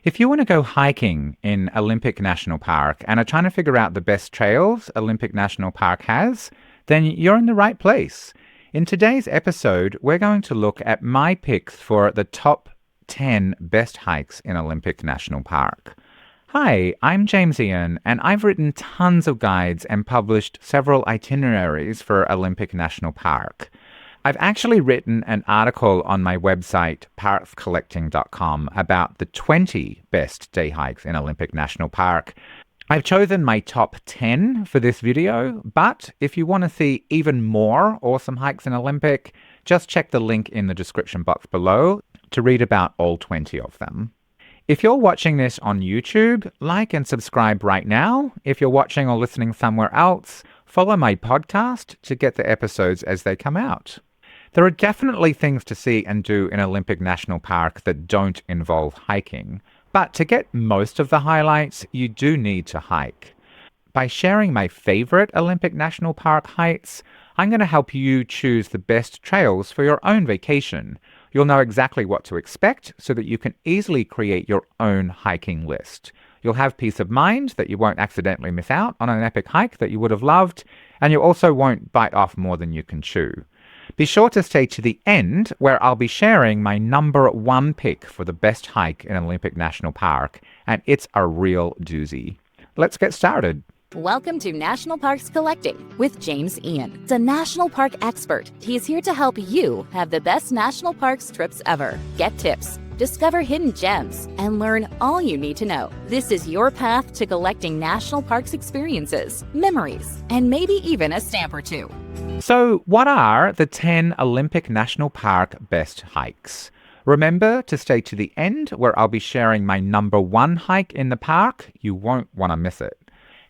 If you want to go hiking in Olympic National Park and are trying to figure out the best trails Olympic National Park has, then you're in the right place. In today's episode, we're going to look at my picks for the top 10 best hikes in Olympic National Park. Hi, I'm James Ian, and I've written tons of guides and published several itineraries for Olympic National Park. I've actually written an article on my website, parkscollecting.com, about the 20 best day hikes in Olympic National Park. I've chosen my top 10 for this video, but if you want to see even more awesome hikes in Olympic, just check the link in the description box below to read about all 20 of them. If you're watching this on YouTube, like and subscribe right now. If you're watching or listening somewhere else, follow my podcast to get the episodes as they come out. There are definitely things to see and do in Olympic National Park that don't involve hiking. But to get most of the highlights, you do need to hike. By sharing my favorite Olympic National Park hikes, I'm going to help you choose the best trails for your own vacation. You'll know exactly what to expect so that you can easily create your own hiking list. You'll have peace of mind that you won't accidentally miss out on an epic hike that you would have loved, and you also won't bite off more than you can chew. Be sure to stay to the end, where I'll be sharing my number one pick for the best hike in Olympic National Park, and it's a real doozy. Let's get started. Welcome to National Parks Collecting with James Ian. He's a national park expert. He's here to help you have the best national parks trips ever. Get tips, discover hidden gems, and learn all you need to know. This is your path to collecting national parks experiences, memories, and maybe even a stamp or two. So, what are the 10 Olympic National Park best hikes? Remember to stay to the end, where I'll be sharing my number one hike in the park. You won't want to miss it.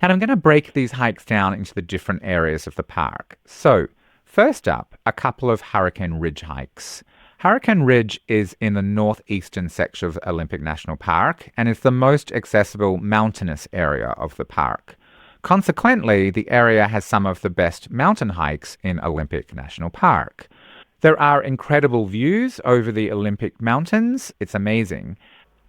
And I'm going to break these hikes down into the different areas of the park. So, first up, a couple of Hurricane Ridge hikes. Hurricane Ridge is in the northeastern section of Olympic National Park and is the most accessible mountainous area of the park. Consequently, the area has some of the best mountain hikes in Olympic National Park. There are incredible views over the Olympic Mountains. It's amazing.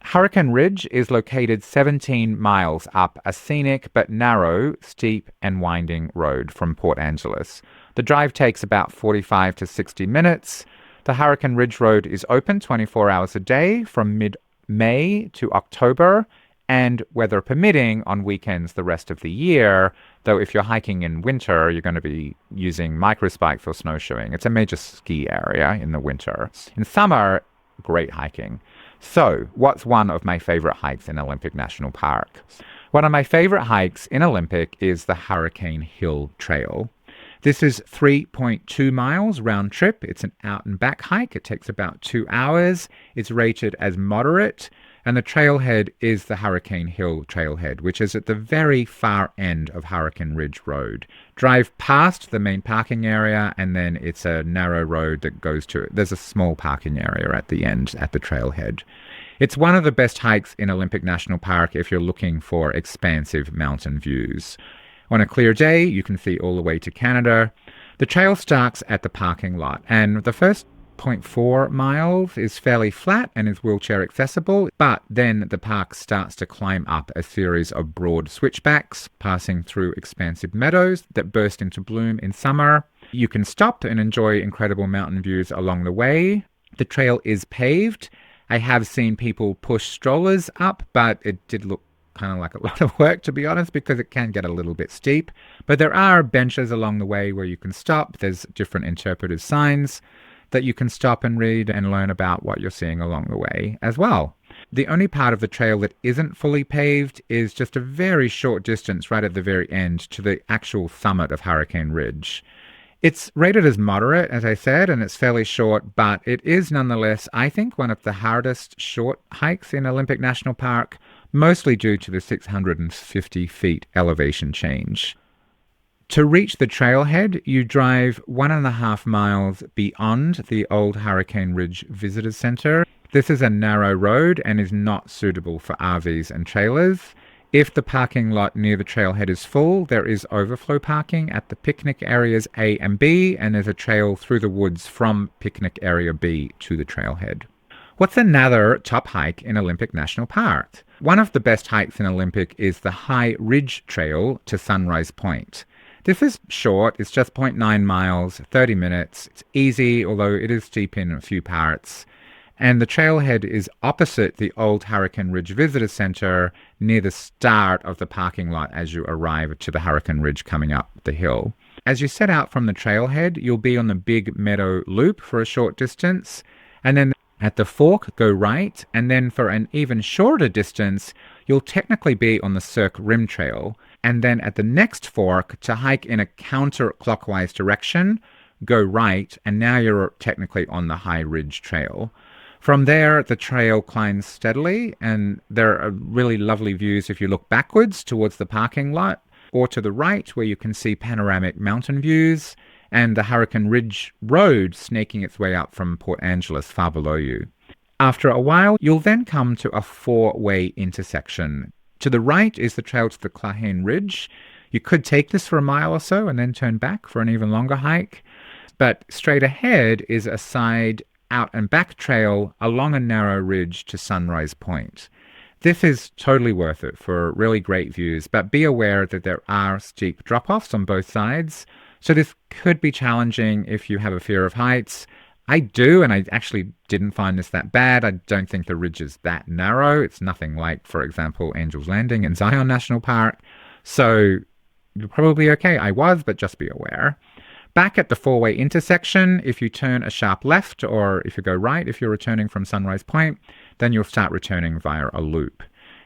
Hurricane Ridge is located 17 miles up a scenic but narrow, steep and winding road from Port Angeles. The drive takes about 45 to 60 minutes. The Hurricane Ridge Road is open 24 hours a day from mid-May to October, and weather permitting on weekends the rest of the year, though if you're hiking in winter, you're going to be using microspikes or snowshoeing. It's a major ski area in the winter. In summer, great hiking. So, what's one of my favorite hikes in Olympic National Park? One of my favorite hikes in Olympic is the Hurricane Hill Trail. This is 3.2 miles round trip. It's an out and back hike. It takes about 2 hours. It's rated as moderate. And the trailhead is the Hurricane Hill Trailhead, which is at the very far end of Hurricane Ridge Road. Drive past the main parking area, and then it's a narrow road that goes to it. There's a small parking area at the end at the trailhead. It's one of the best hikes in Olympic National Park if you're looking for expansive mountain views. On a clear day, you can see all the way to Canada. The trail starts at the parking lot, and the first 0.4 miles is fairly flat and is wheelchair accessible, but then the park starts to climb up a series of broad switchbacks, passing through expansive meadows that burst into bloom in summer. You can stop and enjoy incredible mountain views along the way. The trail is paved. I have seen people push strollers up, but it did look kind of like a lot of work, to be honest, because it can get a little bit steep. But there are benches along the way where you can stop. There's different interpretive signs that you can stop and read and learn about what you're seeing along the way as well. The only part of the trail that isn't fully paved is just a very short distance right at the very end to the actual summit of Hurricane Ridge. It's rated as moderate, as I said, and it's fairly short, but it is nonetheless, I think, one of the hardest short hikes in Olympic National Park, mostly due to the 650 feet elevation change. To reach the trailhead, you drive 1.5 miles beyond the old Hurricane Ridge Visitor Center. This is a narrow road and is not suitable for RVs and trailers. If the parking lot near the trailhead is full, there is overflow parking at the picnic areas A and B, and there's a trail through the woods from picnic area B to the trailhead. What's another top hike in Olympic National Park? One of the best hikes in Olympic is the High Ridge Trail to Sunrise Point. This is short, it's just 0.9 miles, 30 minutes. It's easy, although it is steep in a few parts. And the trailhead is opposite the old Hurricane Ridge Visitor Center near the start of the parking lot as you arrive to the Hurricane Ridge coming up the hill. As you set out from the trailhead, you'll be on the Big Meadow Loop for a short distance, and then at the fork, go right, and then for an even shorter distance, you'll technically be on the Cirque Rim Trail, and then at the next fork, to hike in a counterclockwise direction, go right, and now you're technically on the High Ridge Trail. From there, the trail climbs steadily, and there are really lovely views if you look backwards towards the parking lot, or to the right where you can see panoramic mountain views, and the Hurricane Ridge Road snaking its way up from Port Angeles far below you. After a while, you'll then come to a four-way intersection. To the right is the trail to the Clahane Ridge. You could take this for a mile or so and then turn back for an even longer hike, but straight ahead is a side out and back trail along a narrow ridge to Sunrise Point. This is totally worth it for really great views, but be aware that there are steep drop-offs on both sides, so this could be challenging if you have a fear of heights. I do, and I actually didn't find this that bad. I don't think the ridge is that narrow. It's nothing like, for example, Angel's Landing in Zion National Park, so you're probably okay. I was, but just be aware. Back at the four-way intersection, if you turn a sharp left or if you go right, if you're returning from Sunrise Point, then you'll start returning via a loop.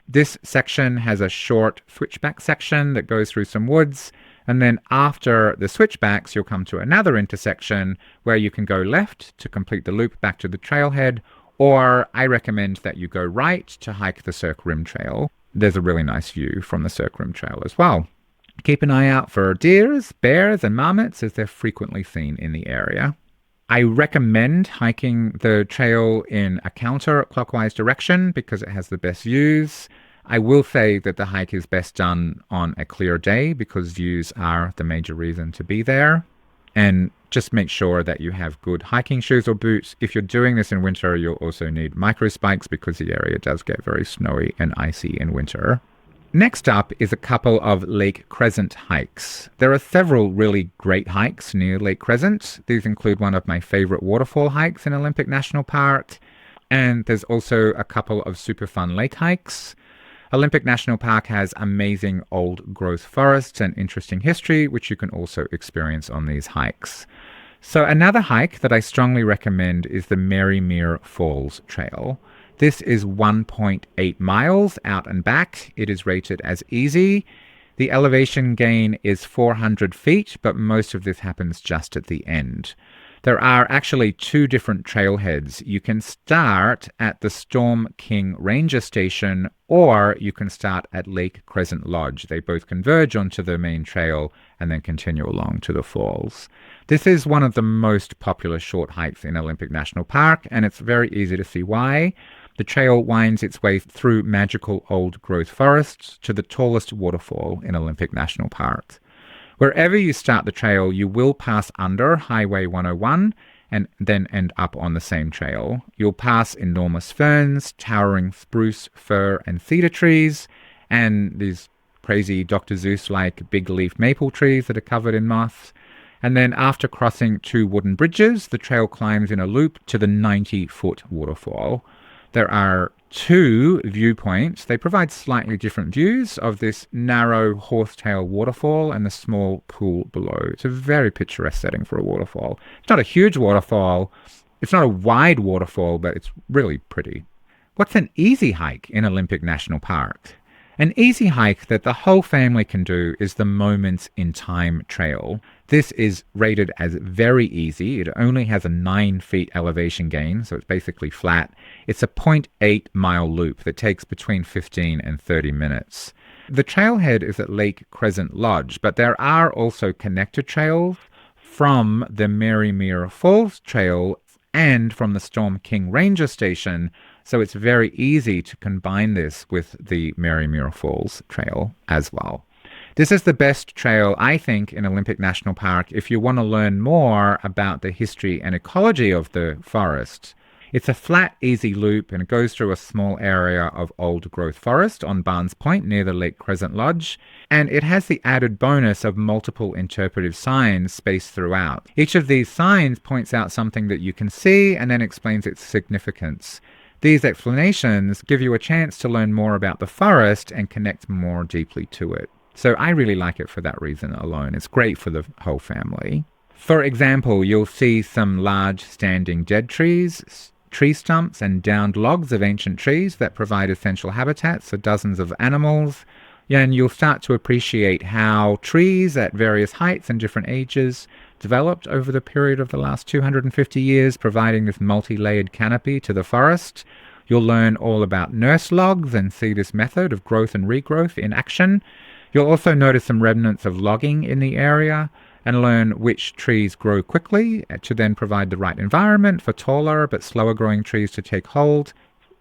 This section has a short switchback section that goes through some woods, and then after the switchbacks, you'll come to another intersection where you can go left to complete the loop back to the trailhead, or I recommend that you go right to hike the Cirque Rim Trail. There's a really nice view from the Cirque Rim Trail as well. Keep an eye out for deers, bears, and marmots as they're frequently seen in the area. I recommend hiking the trail in a counterclockwise direction because it has the best views. I will say that the hike is best done on a clear day because views are the major reason to be there. And just make sure that you have good hiking shoes or boots. If you're doing this in winter, you'll also need micro spikes because the area does get very snowy and icy in winter. Next up is a couple of Lake Crescent hikes. There are several really great hikes near Lake Crescent. These include one of my favorite waterfall hikes in Olympic National Park, and there's also a couple of super fun lake hikes. Olympic National Park has amazing old growth forests and interesting history, which you can also experience on these hikes. So another hike that I strongly recommend is the Marymere Falls Trail. This is 1.8 miles out and back. It is rated as easy. The elevation gain is 400 feet, but most of this happens just at the end. There are actually two different trailheads. You can start at the Storm King Ranger Station, or you can start at Lake Crescent Lodge. They both converge onto the main trail and then continue along to the falls. This is one of the most popular short hikes in Olympic National Park, and it's very easy to see why. The trail winds its way through magical old growth forests to the tallest waterfall in Olympic National Park. Wherever you start the trail, you will pass under Highway 101 and then end up on the same trail. You'll pass enormous ferns, towering spruce, fir, and cedar trees, and these crazy Dr. Seuss-like big leaf maple trees that are covered in moss. And then after crossing two wooden bridges, the trail climbs in a loop to the 90-foot waterfall. There are two viewpoints. They provide slightly different views of this narrow horsetail waterfall and the small pool below. It's a very picturesque setting for a waterfall. It's not a huge waterfall. It's not a wide waterfall, but it's really pretty. What's an easy hike in Olympic National Park? An easy hike that the whole family can do is the Moments in Time Trail. This is rated as very easy. It only has a 9 feet elevation gain, so it's basically flat. It's a 0.8 mile loop that takes between 15 and 30 minutes. The trailhead is at Lake Crescent Lodge, but there are also connector trails from the Marymere Falls Trail and from the Storm King Ranger Station, so it's very easy to combine this with the Marymere Falls Trail as well. This is the best trail, I think, in Olympic National Park if you want to learn more about the history and ecology of the forest. It's a flat, easy loop, and it goes through a small area of old-growth forest on Barnes Point near the Lake Crescent Lodge, and it has the added bonus of multiple interpretive signs spaced throughout. Each of these signs points out something that you can see and then explains its significance. These explanations give you a chance to learn more about the forest and connect more deeply to it. So I really like it for that reason alone. It's great for the whole family. For example, you'll see some large standing dead trees, tree stumps and downed logs of ancient trees that provide essential habitats for dozens of animals. And you'll start to appreciate how trees at various heights and different ages developed over the period of the last 250 years, providing this multi-layered canopy to the forest. You'll learn all about nurse logs and see this method of growth and regrowth in action. You'll also notice some remnants of logging in the area and learn which trees grow quickly to then provide the right environment for taller but slower growing trees to take hold.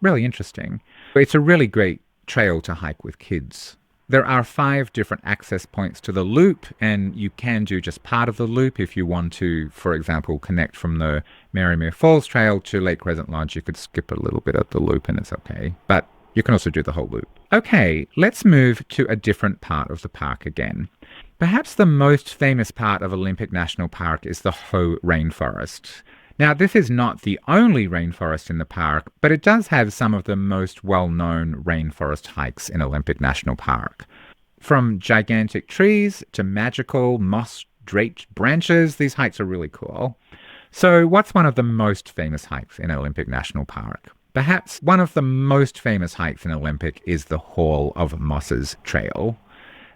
Really interesting. It's a really great trail to hike with kids. There are 5 different access points to the loop, and you can do just part of the loop if you want to, for example, connect from the Marymere Falls Trail to Lake Crescent Lodge. You could skip a little bit of the loop and it's okay, but you can also do the whole loop. Okay, let's move to a different part of the park again. Perhaps the most famous part of Olympic National Park is the Hoh Rainforest. Now, this is not the only rainforest in the park, but it does have some of the most well-known rainforest hikes in Olympic National Park. From gigantic trees to magical moss-draped branches, these hikes are really cool. So what's one of the most famous hikes in Olympic National Park? Perhaps one of the most famous hikes in Olympic is the Hall of Mosses Trail.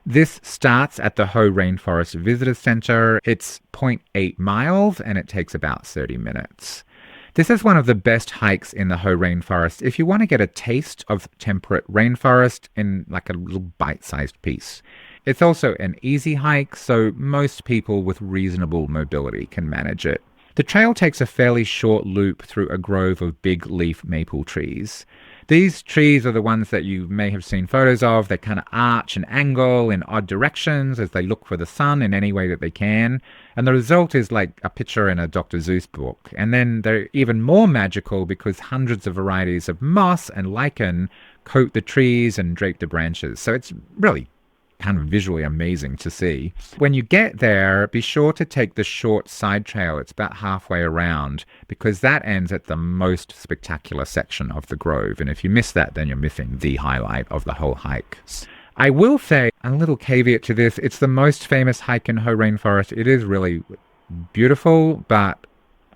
This starts at the Hoh Rainforest Visitor Center. It's 0.8 miles and it takes about 30 minutes. This is one of the best hikes in the Hoh Rainforest if you want to get a taste of temperate rainforest in like a little bite-sized piece. It's also an easy hike, so most people with reasonable mobility can manage it. The trail takes a fairly short loop through a grove of big leaf maple trees. These trees are the ones that you may have seen photos of. They kind of arch and angle in odd directions as they look for the sun in any way that they can. And the result is like a picture in a Dr. Seuss book. And then they're even more magical because hundreds of varieties of moss and lichen coat the trees and drape the branches. So it's really kind of visually amazing to see. When you get there, be sure to take the short side trail. It's about halfway around because that ends at the most spectacular section of the grove. And if you miss that, then you're missing the highlight of the whole hike. I will say a little caveat to this. It's the most famous hike in Hoh Rainforest. It is really beautiful, but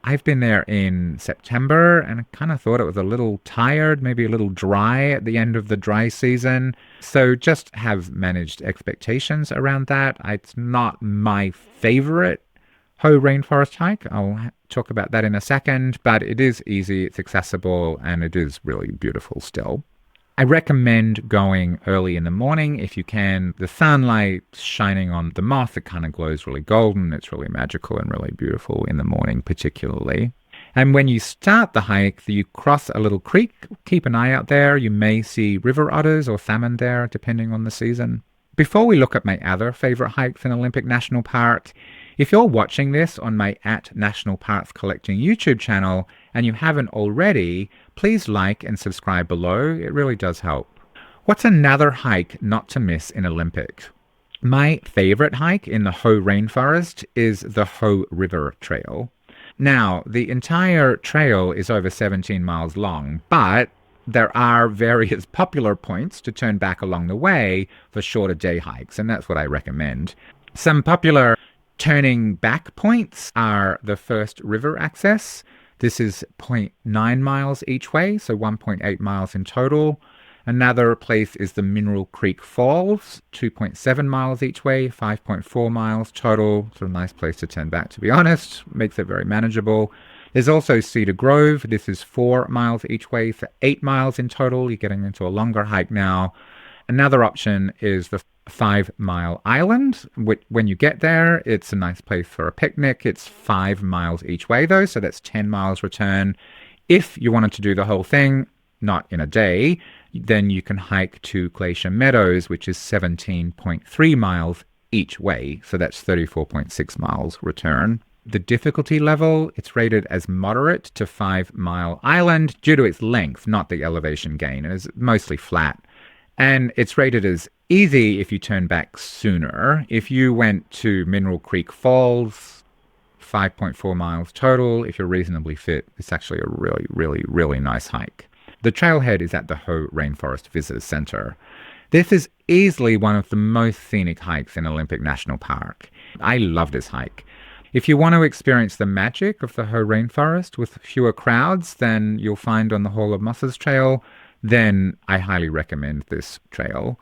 I've been there in September and I kind of thought it was a little tired, maybe a little dry at the end of the dry season. So just have managed expectations around that. It's not my favorite Hoh Rainforest hike. I'll talk about that in a second, but it is easy, it's accessible, and it is really beautiful still. I recommend going early in the morning if you can. The sunlight shining on the moss, it kind of glows really golden. It's really magical and really beautiful in the morning particularly. And when you start the hike, you cross a little creek. Keep an eye out there. You may see river otters or salmon there, depending on the season. Before we look at my other favorite hikes in Olympic National Park, if you're watching this on my @National Parks Collecting YouTube channel and you haven't already, please like and subscribe below. It really does help. What's another hike not to miss in Olympic? My favorite hike in the Hoh Rainforest is the Hoh River Trail. Now, the entire trail is over 17 miles long, but there are various popular points to turn back along the way for shorter day hikes, and that's what I recommend. Some popular turning back points are the first river access. This is 0.9 miles each way, so 1.8 miles in total. Another place is the Mineral Creek Falls, 2.7 miles each way, 5.4 miles total. It's a nice place to turn back, to be honest. Makes it very manageable. There's also Cedar Grove. This is 4 miles each way for 8 miles in total. You're getting into a longer hike now. Another option is the 5-mile island. When you get there, it's a nice place for a picnic. It's 5 miles each way though, so that's 10 miles return. If you wanted to do the whole thing, not in a day, then you can hike to Glacier Meadows, which is 17.3 miles each way, so that's 34.6 miles return. the difficulty level, it's rated as moderate to 5 Mile Island due to its length, not the elevation gain. It is mostly flat. And it's rated as easy if you turn back sooner. If you went to Mineral Creek Falls, 5.4 miles total, if you're reasonably fit, it's actually a really, really, really nice hike. The trailhead is at the Hoh Rainforest Visitor Center. This is easily one of the most scenic hikes in Olympic National Park. I love this hike. If you want to experience the magic of the Hoh Rainforest with fewer crowds than you'll find on the Hall of Mosses Trail, then I highly recommend this trail.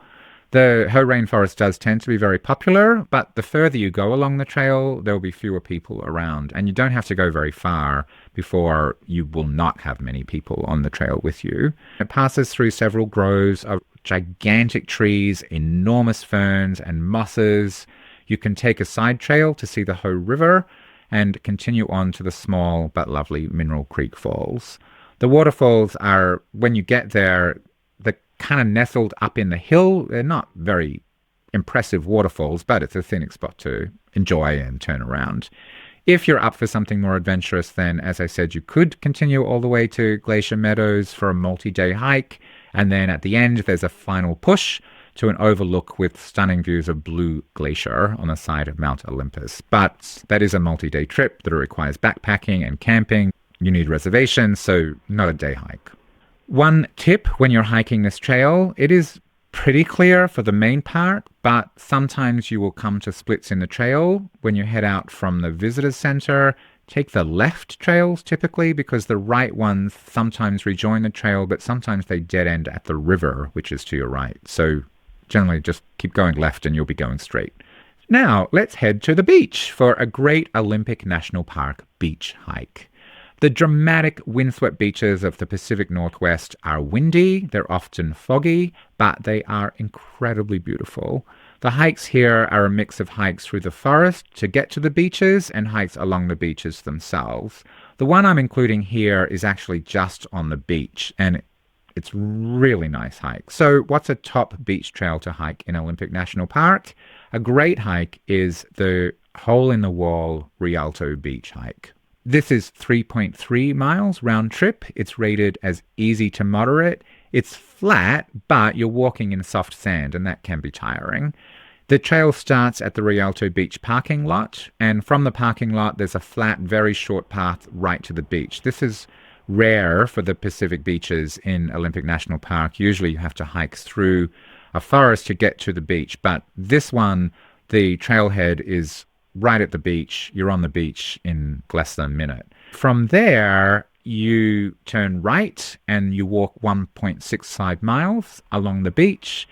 The Hoh Rainforest does tend to be very popular, but the further you go along the trail, there will be fewer people around, and you don't have to go very far before you will not have many people on the trail with you. It passes through several groves of gigantic trees, enormous ferns and mosses. You can take a side trail to see the Hoh River and continue on to the small but lovely Mineral Creek Falls. The waterfalls are, when you get there, they're kind of nestled up in the hill. They're not very impressive waterfalls, but it's a scenic spot to enjoy and turn around. If you're up for something more adventurous, then, as I said, you could continue all the way to Glacier Meadows for a multi-day hike, and then at the end there's a final push to an overlook with stunning views of Blue Glacier on the side of Mount Olympus. But that is a multi-day trip that requires backpacking and camping. You need reservations, so not a day hike. One tip when you're hiking this trail, it is pretty clear for the main part, but sometimes you will come to splits in the trail. When you head out from the visitor center, take the left trails typically, because the right ones sometimes rejoin the trail, but sometimes they dead end at the river, which is to your right. So generally just keep going left and you'll be going straight. Now let's head to the beach for a great Olympic National Park beach hike. The dramatic windswept beaches of the Pacific Northwest are windy, they're often foggy, but they are incredibly beautiful. The hikes here are a mix of hikes through the forest to get to the beaches and hikes along the beaches themselves. The one I'm including here is actually just on the beach, and it's really nice hike. So what's a top beach trail to hike in Olympic National Park? A great hike is the hole-in-the-wall Rialto beach hike. This is 3.3 miles round trip. It's rated as easy to moderate. It's flat, but you're walking in soft sand, and that can be tiring. The trail starts at the Rialto Beach parking lot, and from the parking lot, there's a flat, very short path right to the beach. This is rare for the Pacific beaches in Olympic National Park. Usually you have to hike through a forest to get to the beach, but this one, the trailhead is right at the beach. You're on the beach in less than a minute. From there, you turn right and you walk 1.65 miles along the beach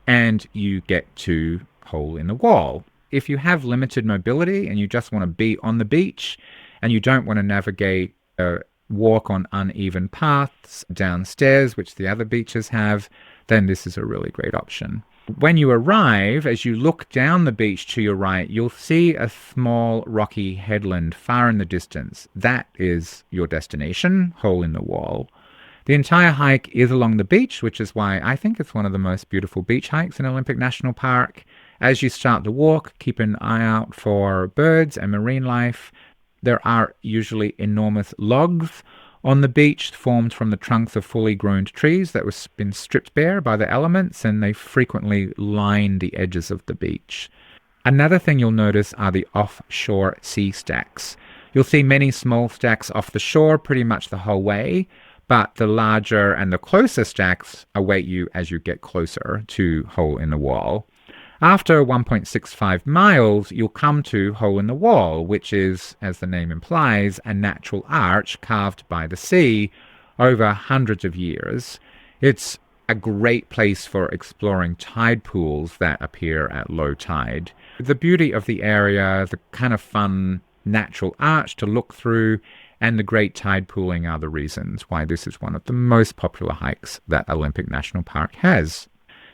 and you get to Hole in the Wall. If you have limited mobility and you just want to be on the beach and you don't want to navigate walk on uneven paths downstairs, which the other beaches have, then this is a really great option. When you arrive, as you look down the beach to your right, you'll see a small rocky headland far in the distance. That is your destination, Hole in the Wall. The entire hike is along the beach, which is why I think it's one of the most beautiful beach hikes in Olympic National Park. As you start the walk, keep an eye out for birds and marine life. There are usually enormous logs on the beach formed from the trunks of fully grown trees that have been stripped bare by the elements, and they frequently line the edges of the beach. Another thing you'll notice are the offshore sea stacks. You'll see many small stacks off the shore pretty much the whole way, but the larger and the closer stacks await you as you get closer to Hole in the Wall. After 1.65 miles, you'll come to Hole in the Wall, which is, as the name implies, a natural arch carved by the sea over hundreds of years. It's a great place for exploring tide pools that appear at low tide. The beauty of the area, the kind of fun natural arch to look through, and the great tide pooling are the reasons why this is one of the most popular hikes that Olympic National Park has.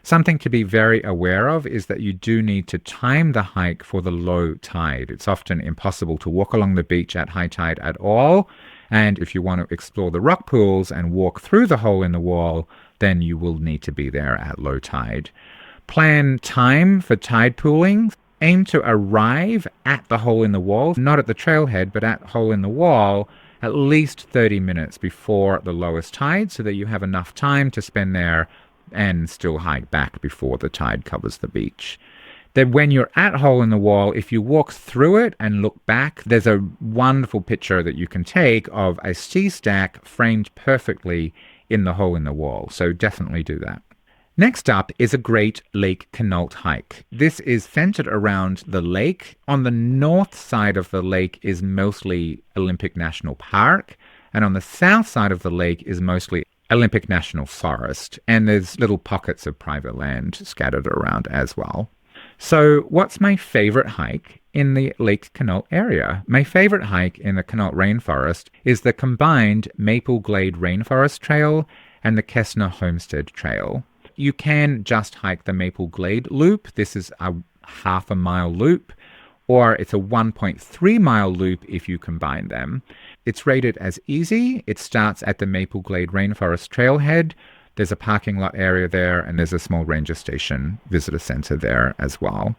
Something to be very aware of is that you do need to time the hike for the low tide. It's often impossible to walk along the beach at high tide at all, and if you want to explore the rock pools and walk through the Hole in the Wall, then you will need to be there at low tide. Plan time for tide pooling. Aim to arrive at the hole in the wall, not at the trailhead, but at hole in the wall, at least 30 minutes before the lowest tide so that you have enough time to spend there and still hike back before the tide covers the beach. Then when you're at hole in the wall, if you walk through it and look back, there's a wonderful picture that you can take of a sea stack framed perfectly in the hole in the wall. So definitely do that. Next up is a Great Lake Quinault hike. This is centered around the lake. On the north side of the lake is mostly Olympic National Park, and on the south side of the lake is mostly Olympic National Forest, and there's little pockets of private land scattered around as well. So what's my favorite hike in the Lake Quinault area? My favorite hike in the Hoh Rainforest is the combined Maple Glade Rainforest Trail and the Kestner Homestead Trail. You can just hike the Maple Glade loop. This is a half a mile loop, or it's a 1.3 mile loop if you combine them. It's rated as easy. It starts at the Maple Glade Rainforest Trailhead. There's a parking lot area there, and there's a small ranger station visitor center there as well.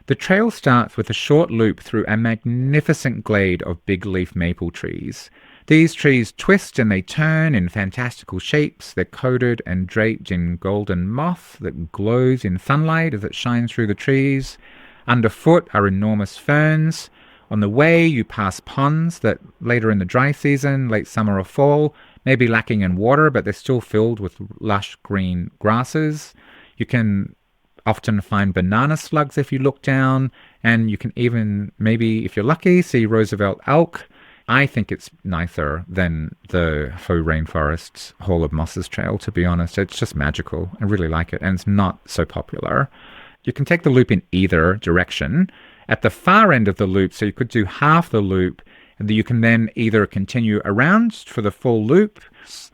The trail starts with a short loop through a magnificent glade of big leaf maple trees. These trees twist and they turn in fantastical shapes. They're coated and draped in golden moss that glows in sunlight as it shines through the trees. Underfoot are enormous ferns. On the way, you pass ponds that later in the dry season, late summer or fall, may be lacking in water, but they're still filled with lush green grasses. You can often find banana slugs if you look down, and you can even, maybe if you're lucky, see Roosevelt elk. I think it's nicer than the Hoh Rainforest's Hall of Mosses Trail, to be honest. It's just magical. I really like it, and it's not so popular. You can take the loop in either direction. At the far end of the loop, so you could do half the loop, and you can then either continue around for the full loop,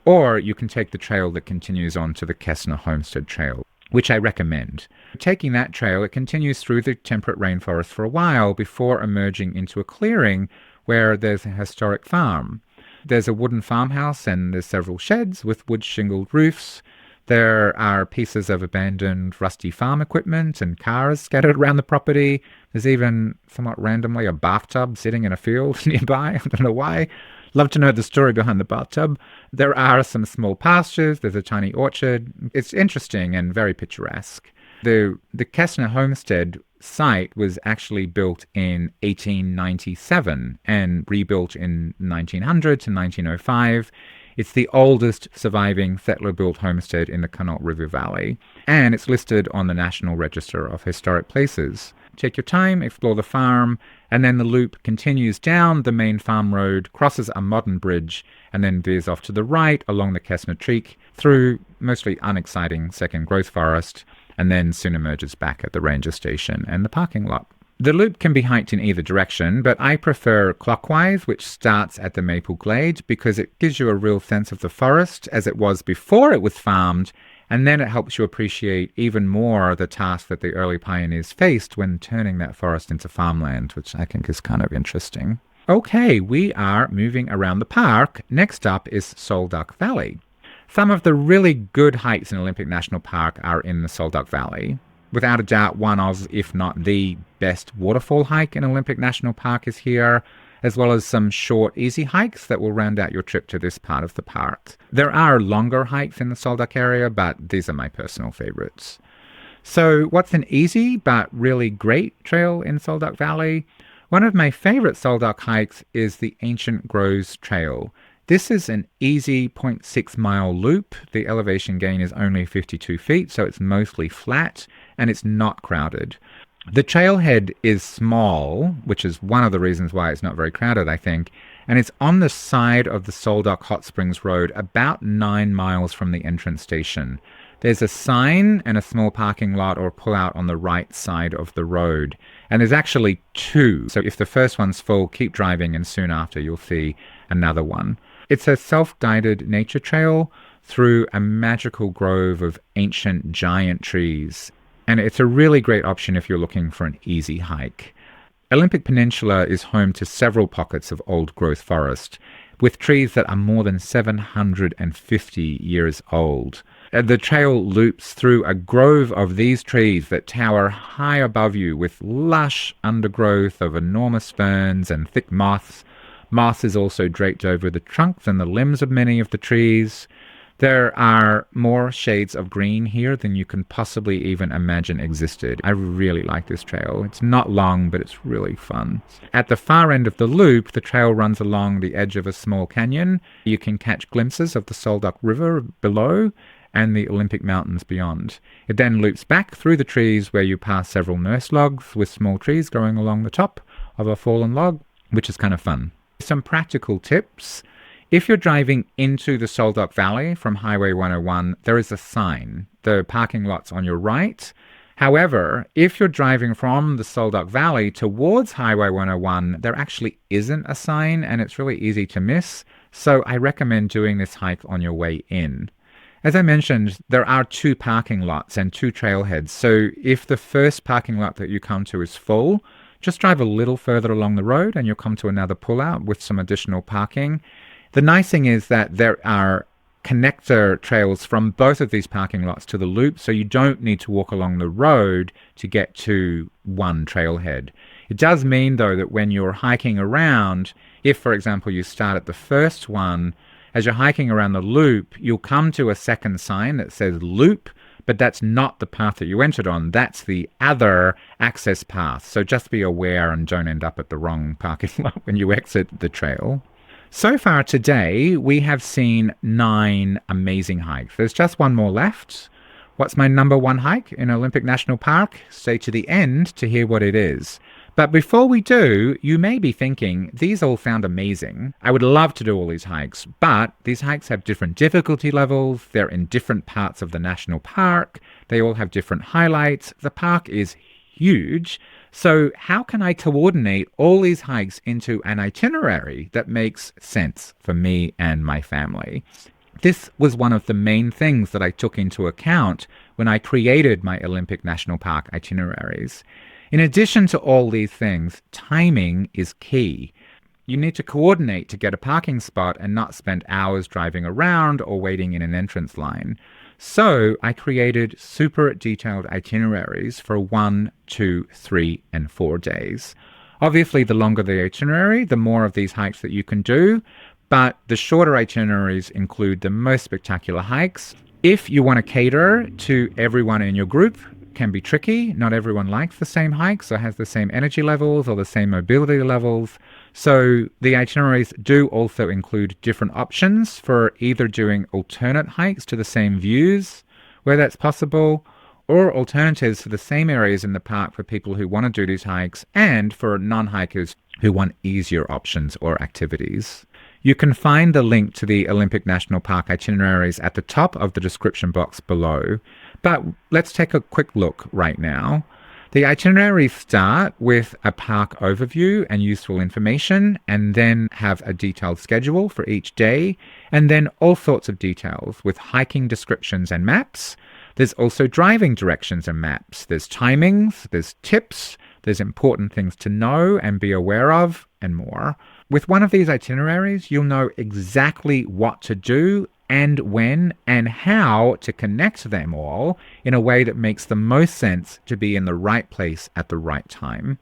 or you can take the trail that continues on to the Kestner Homestead Trail, which I recommend. Taking that trail, it continues through the temperate rainforest for a while before emerging into a clearing where there's a historic farm. There's a wooden farmhouse and there's several sheds with wood shingled roofs. There are pieces of abandoned rusty farm equipment and cars scattered around the property. There's even, somewhat randomly, a bathtub sitting in a field nearby. I don't know why. Love to know the story behind the bathtub. There are some small pastures. There's a tiny orchard. It's interesting and very picturesque. The Kestner Homestead site was actually built in 1897 and rebuilt in 1900 to 1905. It's the oldest surviving settler-built homestead in the Hoh River Valley, and it's listed on the National Register of Historic Places. Take your time, explore the farm, and then the loop continues down the main farm road, crosses a modern bridge, and then veers off to the right along the Kestner Creek through mostly unexciting second growth forest, and then soon emerges back at the ranger station and the parking lot. The loop can be hiked in either direction, but I prefer clockwise, which starts at the Maple Glade, because it gives you a real sense of the forest as it was before it was farmed, and then it helps you appreciate even more the task that the early pioneers faced when turning that forest into farmland, which I think is kind of interesting. Okay, we are moving around the park. Next up is Duc Valley. Some of the really good hikes in Olympic National Park are in the Duc Valley. Without a doubt, one of, if not the best waterfall hike in Olympic National Park is here, as well as some short, easy hikes that will round out your trip to this part of the park. There are longer hikes in the Duc area, but these are my personal favorites. So what's an easy but really great trail in Duc Valley? One of my favorite Duc hikes is the Ancient Groves Trail. This is an easy 0.6 mile loop. The elevation gain is only 52 feet, so it's mostly flat, and it's not crowded. The trailhead is small, which is one of the reasons why it's not very crowded, I think, and it's on the side of the Duc Hot Springs Road, about 9 miles from the entrance station. There's a sign and a small parking lot or pullout on the right side of the road, and there's actually two. So if the first one's full, keep driving, and soon after you'll see another one. It's a self-guided nature trail through a magical grove of ancient giant trees, and it's a really great option if you're looking for an easy hike. Olympic Peninsula is home to several pockets of old-growth forest, with trees that are more than 750 years old. The trail loops through a grove of these trees that tower high above you with lush undergrowth of enormous ferns and thick moss. Moss is also draped over the trunks and the limbs of many of the trees. There are more shades of green here than you can possibly even imagine existed. I really like this trail. It's not long, but it's really fun. At the far end of the loop, the trail runs along the edge of a small canyon. You can catch glimpses of the Duc River below and the Olympic Mountains beyond. It then loops back through the trees where you pass several nurse logs with small trees growing along the top of a fallen log, which is kind of fun. Some practical tips. If you're driving into the Duc Valley from Highway 101, there is a sign. The parking lot's on your right. However, if you're driving from the Duc Valley towards Highway 101, there actually isn't a sign and it's really easy to miss. So I recommend doing this hike on your way in. As I mentioned, there are 2 parking lots and 2 trailheads. So if the first parking lot that you come to is full, just drive a little further along the road and you'll come to another pullout with some additional parking. The nice thing is that there are connector trails from both of these parking lots to the loop, so you don't need to walk along the road to get to one trailhead. It does mean, though, that when you're hiking around, if, for example, you start at the first one, as you're hiking around the loop, you'll come to a second sign that says loop, but that's not the path that you entered on. That's the other access path. So just be aware and don't end up at the wrong parking lot when you exit the trail. So far today, we have seen 9 amazing hikes. There's just one more left. What's my number 1 hike in Olympic National Park? Stay to the end to hear what it is. But before we do, you may be thinking, these all sound amazing. I would love to do all these hikes, but these hikes have different difficulty levels. They're in different parts of the national park. They all have different highlights. The park is huge. So how can I coordinate all these hikes into an itinerary that makes sense for me and my family? This was one of the main things that I took into account when I created my Olympic National Park itineraries. In addition to all these things, timing is key. You need to coordinate to get a parking spot and not spend hours driving around or waiting in an entrance line. So I created super detailed itineraries for 1, 2, 3, and 4 days. Obviously, the longer the itinerary, the more of these hikes that you can do, but the shorter itineraries include the most spectacular hikes. If you want to cater to everyone in your group, can be tricky. Not everyone likes the same hikes or has the same energy levels or the same mobility levels. So the itineraries do also include different options for either doing alternate hikes to the same views where that's possible, or alternatives for the same areas in the park for people who want to do these hikes and for non-hikers who want easier options or activities. You can find the link to the Olympic National Park itineraries at the top of the description box below. But let's take a quick look right now. The itineraries start with a park overview and useful information, and then have a detailed schedule for each day, and then all sorts of details with hiking descriptions and maps. There's also driving directions and maps. There's timings, there's tips, there's important things to know and be aware of, and more. With one of these itineraries, you'll know exactly what to do and when and how to connect them all in a way that makes the most sense to be in the right place at the right time.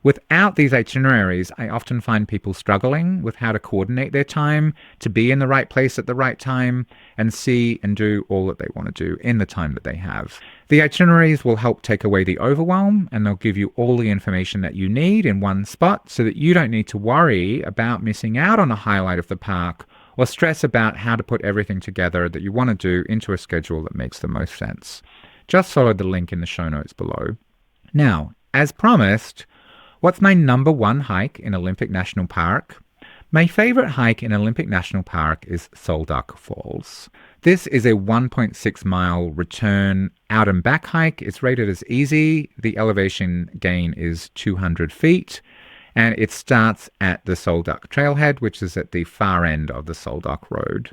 Without these itineraries, I often find people struggling with how to coordinate their time to be in the right place at the right time and see and do all that they want to do in the time that they have. The itineraries will help take away the overwhelm, and they'll give you all the information that you need in one spot so that you don't need to worry about missing out on a highlight of the park or stress about how to put everything together that you want to do into a schedule that makes the most sense. Just follow the link in the show notes below. Now, as promised, what's my number 1 hike in Olympic National Park? My favorite hike in Olympic National Park is Duc Falls. This is a 1.6 mile return out and back hike. It's rated as easy. The elevation gain is 200 feet. And it starts at the Duc trailhead, which is at the far end of the Duc Road.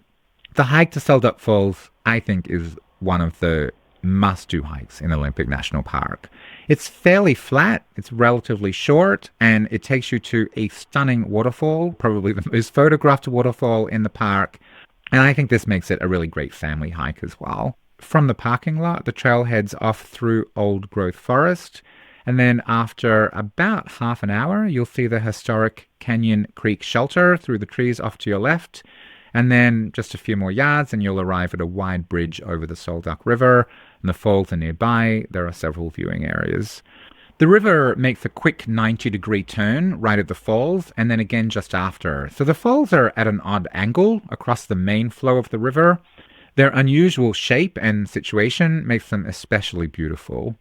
The hike to Duc Falls, I think, is one of the must-do hikes in Olympic National Park. It's fairly flat, it's relatively short, and it takes you to a stunning waterfall, probably the most photographed waterfall in the park. And I think this makes it a really great family hike as well. From the parking lot, the trail heads off through old growth forest. And then after about half an hour, you'll see the historic Canyon Creek shelter through the trees off to your left. And then just a few more yards and you'll arrive at a wide bridge over the Duc River. And the falls are nearby. There are several viewing areas. The river makes a quick 90-degree turn right at the falls and then again just after. So the falls are at an odd angle across the main flow of the river. Their unusual shape and situation makes them especially beautiful.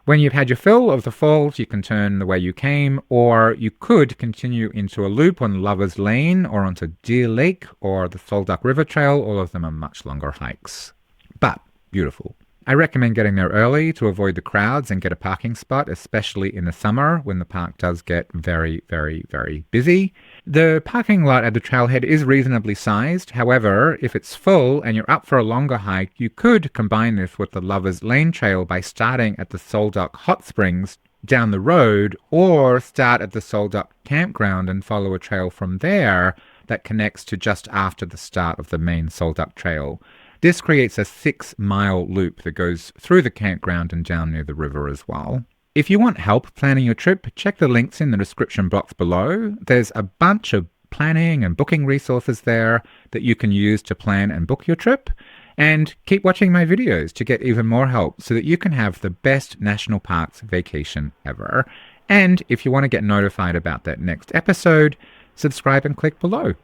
When you've had your fill of the falls, you can turn the way you came, or you could continue into a loop on Lover's Lane or onto Deer Lake or the Duc River Trail. All of them are much longer hikes, but beautiful. I recommend getting there early to avoid the crowds and get a parking spot, especially in the summer when the park does get very, very, very busy. The parking lot at the trailhead is reasonably sized. However, if it's full and you're up for a longer hike, you could combine this with the Lover's Lane Trail by starting at the Duc Hot Springs down the road, or start at the Duc campground and follow a trail from there that connects to just after the start of the main Duc Trail. This creates a 6-mile loop that goes through the campground and down near the river as well. If you want help planning your trip, check the links in the description box below. There's a bunch of planning and booking resources there that you can use to plan and book your trip. And keep watching my videos to get even more help so that you can have the best national parks vacation ever. And if you want to get notified about that next episode, subscribe and click below.